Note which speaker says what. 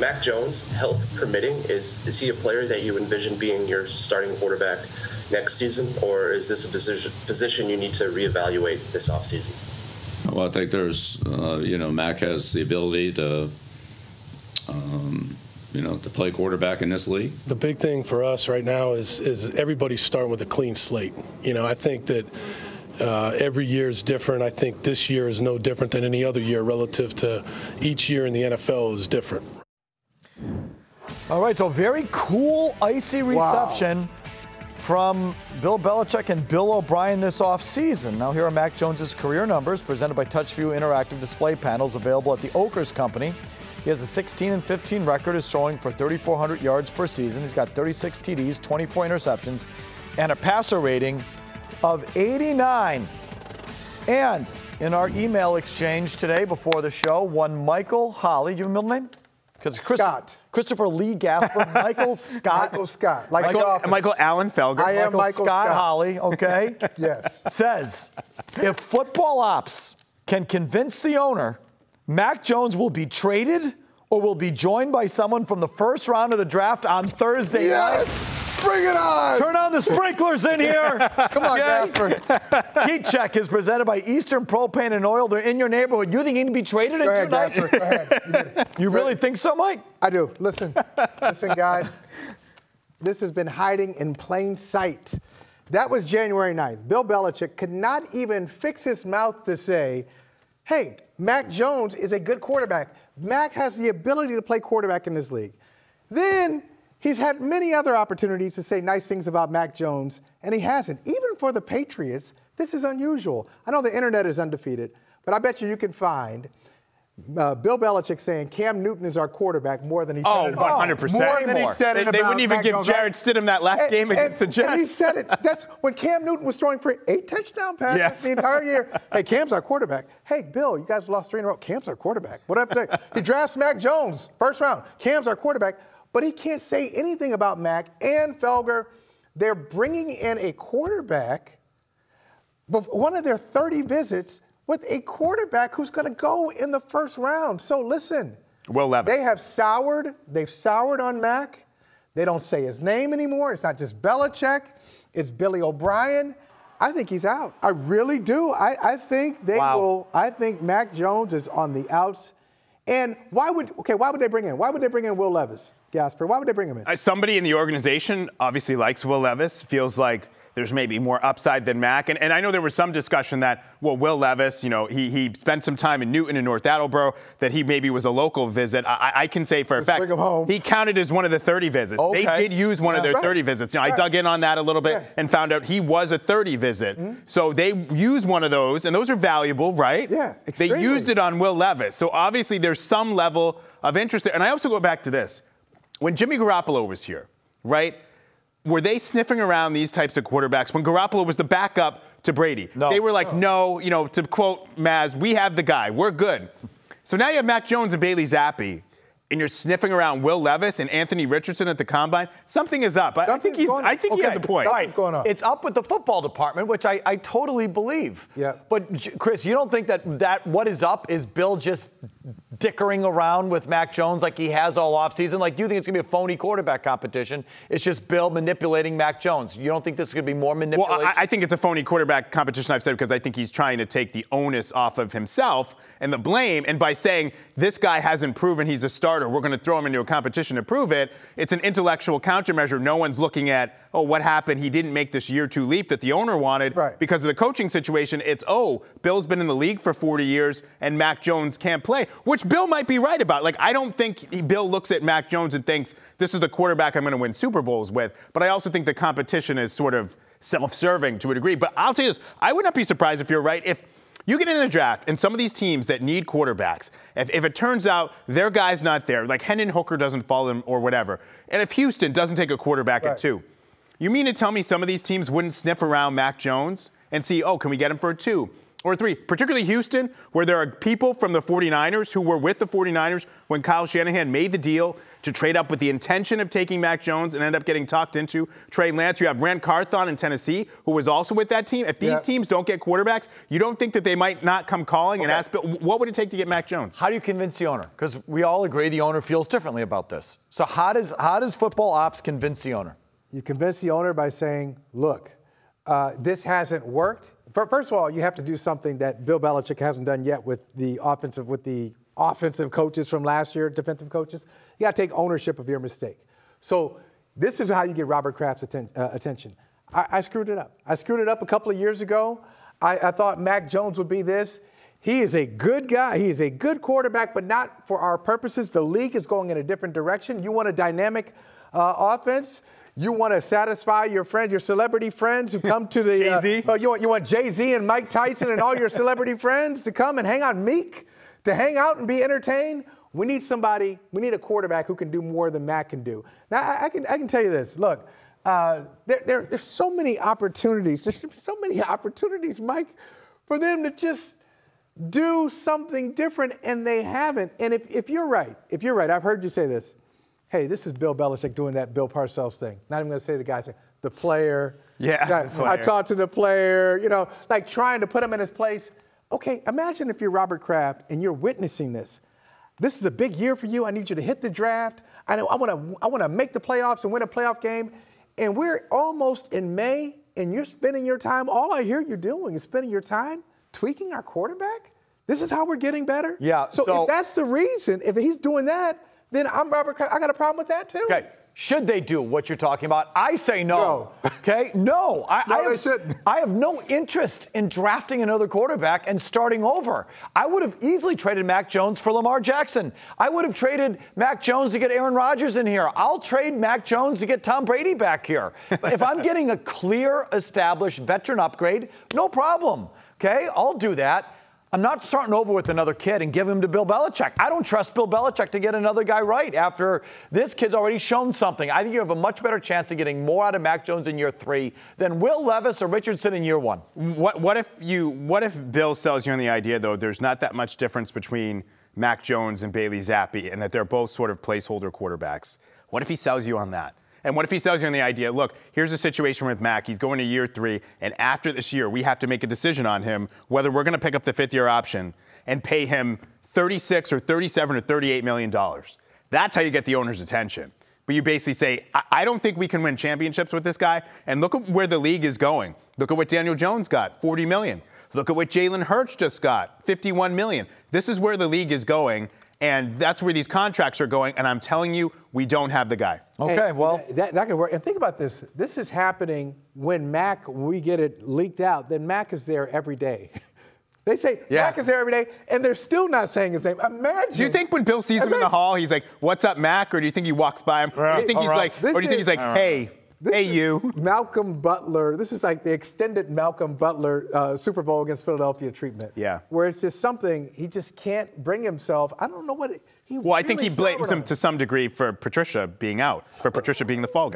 Speaker 1: Mac Jones, health permitting, is he a player that you envision being your starting quarterback next season, or is this a position you need to reevaluate this offseason?
Speaker 2: Well, I think there's, Mac has the ability to, to play quarterback in this league.
Speaker 3: The big thing for us right now is everybody's starting with a clean slate. I think that every year is different. I think this year is no different than any other year relative to each year in the NFL is different.
Speaker 4: All right, so very cool, icy reception from Bill Belichick and Bill O'Brien this offseason. Now here are Mac Jones' career numbers presented by TouchView Interactive Display Panels available at the Oakers Company. He has a 16-15 record, is throwing for 3,400 yards per season. He's got 36 TDs, 24 interceptions, and a passer rating of 89. And in our email exchange today before the show, one Michael Holley. Do you have a middle name? Because Christopher Lee Gasper, Michael Scott.
Speaker 5: Michael Scott.
Speaker 6: Michael Allen Felger.
Speaker 5: I am Michael Scott.
Speaker 4: Holley, okay?
Speaker 5: Yes.
Speaker 4: Says, if Football Ops can convince the owner Mac Jones will be traded or will be joined by someone from the first round of the draft on Thursday night.
Speaker 5: Bring it on!
Speaker 4: Turn on the sprinklers in here.
Speaker 5: Come on, Gasper.
Speaker 4: Heat Check is presented by Eastern Propane and Oil. They're in your neighborhood. You think he can be traded in 2 nights?
Speaker 5: Gasper. Go ahead.
Speaker 4: You really think so, Mike?
Speaker 5: I do. Listen, guys. This has been hiding in plain sight. That was January 9th. Bill Belichick could not even fix his mouth to say, hey, Mac Jones is a good quarterback. Mac has the ability to play quarterback in this league. Then he's had many other opportunities to say nice things about Mac Jones, and he hasn't. Even for the Patriots, this is unusual. I know the internet is undefeated, but I bet you can find Bill Belichick saying Cam Newton is our quarterback more than he said it about.
Speaker 6: 100%.
Speaker 5: More than he said it about
Speaker 6: They wouldn't even
Speaker 5: Mac
Speaker 6: give
Speaker 5: Jones.
Speaker 6: Jarrett Stidham that last game against the Jets.
Speaker 5: And he said it. That's when Cam Newton was throwing for 8 touchdown passes the entire year. Hey, Cam's our quarterback. Hey, Bill, you guys lost 3 in a row. Cam's our quarterback. What do I have to say? He drafts Mac Jones, first round. Cam's our quarterback. But he can't say anything about Mac and Felger. They're bringing in a quarterback, one of their 30 visits, with a quarterback who's going to go in the first round. So listen,
Speaker 6: Will Levis.
Speaker 5: They've soured on Mac. They don't say his name anymore. It's not just Belichick. It's Billy O'Brien. I think he's out. I really do. I think they will. I think Mac Jones is on the outs. And why would they bring in? Why would they bring in Will Levis, Gasper? Why would they bring him in?
Speaker 6: Somebody in the organization obviously likes Will Levis, feels like there's maybe more upside than Mac. And I know there was some discussion that, Will Levis, he spent some time in Newton and North Attleboro, that he maybe was a local visit. I can say for a fact,
Speaker 5: bring him home.
Speaker 6: He counted as one of the 30 visits.
Speaker 4: Okay.
Speaker 6: They did use one of their 30 visits. I dug in on that a little bit and found out he was a 30 visit. Mm-hmm. So they used one of those, and those are valuable, right?
Speaker 5: Yeah, extremely.
Speaker 6: They used it on Will Levis. So obviously there's some level of interest there. And I also go back to this. When Jimmy Garoppolo was here, right? Were they sniffing around these types of quarterbacks when Garoppolo was the backup to Brady?
Speaker 4: No.
Speaker 6: They were like, no, to quote Maz, we have the guy. We're good. So now you have Mac Jones and Bailey Zappi, and you're sniffing around Will Levis and Anthony Richardson at the Combine. Something is up. I think he has a point.
Speaker 5: Something's going on.
Speaker 4: It's up with the football department, which I totally believe.
Speaker 5: Yeah.
Speaker 4: But, Chris, you don't think that what is up is Bill just dickering around with Mac Jones like he has all offseason? Like, do you think it's going to be a phony quarterback competition? It's just Bill manipulating Mac Jones. You don't think this is going to be more manipulation?
Speaker 6: Well, I think it's a phony quarterback competition, I've said, because I think he's trying to take the onus off of himself and the blame. And by saying this guy hasn't proven he's a starter, we're going to throw him into a competition to prove it, it's an intellectual countermeasure. No one's looking at, what happened? He didn't make this year 2 leap that the owner wanted because of the coaching situation. It's, Bill's been in the league for 40 years and Mac Jones can't play, which Bill might be right about. Like, I don't think Bill looks at Mac Jones and thinks this is the quarterback I'm going to win Super Bowls with. But I also think the competition is sort of self-serving to a degree. But I'll tell you this, I would not be surprised if you're right. If you get in the draft and some of these teams that need quarterbacks, if it turns out their guy's not there, like Hendon Hooker doesn't follow him or whatever, and if Houston doesn't take a quarterback at 2, you mean to tell me some of these teams wouldn't sniff around Mac Jones and see, can we get him for a 2? or 3, particularly Houston, where there are people from the 49ers who were with the 49ers when Kyle Shanahan made the deal to trade up with the intention of taking Mac Jones and end up getting talked into Trey Lance. You have Rand Carthon in Tennessee, who was also with that team. If these teams don't get quarterbacks, you don't think that they might not come calling and ask Bill, what would it take to get Mac Jones?
Speaker 4: How do you convince the owner? Because we all agree the owner feels differently about this. So how does football ops convince the owner?
Speaker 5: You convince the owner by saying, look, this hasn't worked. First of all, you have to do something that Bill Belichick hasn't done yet with the offensive coaches from last year, defensive coaches. You got to take ownership of your mistake. So this is how you get Robert Kraft's attention. I screwed it up. I screwed it up a couple of years ago. I thought Mac Jones would be this. He is a good guy. He is a good quarterback, but not for our purposes. The league is going in a different direction. You want a dynamic offense. You want to satisfy your friends, your celebrity friends who come to the
Speaker 6: Jay-Z?
Speaker 5: You want Jay-Z and Mike Tyson and all your celebrity friends to come and hang out, Meek, to hang out and be entertained. We need a quarterback who can do more than Mac can do. Now, I can tell you this. Look, there's so many opportunities. There's so many opportunities, Mike, for them to just do something different, and they haven't. And if you're right, I've heard you say this. Hey, this is Bill Belichick doing that Bill Parcells thing. Not even going to say the guy, say the player.
Speaker 6: Yeah, the player.
Speaker 5: I talked to the player, like trying to put him in his place. Okay, imagine if you're Robert Kraft and you're witnessing this. This is a big year for you. I need you to hit the draft. I want to make the playoffs and win a playoff game. And we're almost in May, and you're spending your time. All I hear you doing is spending your time tweaking our quarterback. This is how we're getting better.
Speaker 4: Yeah.
Speaker 5: So if that's the reason, if he's doing that, then I'm Robert Kraft. I got a problem with that too.
Speaker 4: Okay. Should they do what you're talking about? I say no. Okay? No.
Speaker 5: They shouldn't.
Speaker 4: I have no interest in drafting another quarterback and starting over. I would have easily traded Mac Jones for Lamar Jackson. I would have traded Mac Jones to get Aaron Rodgers in here. I'll trade Mac Jones to get Tom Brady back here. But if I'm getting a clear, established veteran upgrade, no problem. Okay? I'll do that. I'm not starting over with another kid and giving him to Bill Belichick. I don't trust Bill Belichick to get another guy right after this kid's already shown something. I think you have a much better chance of getting more out of Mac Jones in year 3 than Will Levis or Richardson in year 1.
Speaker 6: What if Bill sells you on the idea, though, there's not that much difference between Mac Jones and Bailey Zappi and that they're both sort of placeholder quarterbacks? What if he sells you on that? And what if he sells you on the idea, look, here's a situation with Mac. He's going to year 3, and after this year, we have to make a decision on him whether we're going to pick up the 5th-year option and pay him $36 or $37 or $38 million. That's how you get the owner's attention. But you basically say, I don't think we can win championships with this guy, and look at where the league is going. Look at what Daniel Jones got, $40 million. Look at what Jalen Hurts just got, $51 million. This is where the league is going. And that's where these contracts are going. And I'm telling you, we don't have the guy.
Speaker 4: Okay, well.
Speaker 5: That can work. And think about this. This is happening when we get it leaked out, then Mac is there every day. They say Mac is there every day, and they're still not saying his name. Imagine.
Speaker 6: Do you think when Bill sees him in the hall, he's like, what's up, Mac? Or do you think he walks by him? Or do you think he's like, hey, you.
Speaker 5: Malcolm Butler. This is like the extended Malcolm Butler Super Bowl against Philadelphia treatment.
Speaker 6: Yeah.
Speaker 5: Where it's just something he just can't bring himself. I don't know what he.
Speaker 6: Well, I think he blames him to some degree for Patricia being out, for Patricia being the fall guy.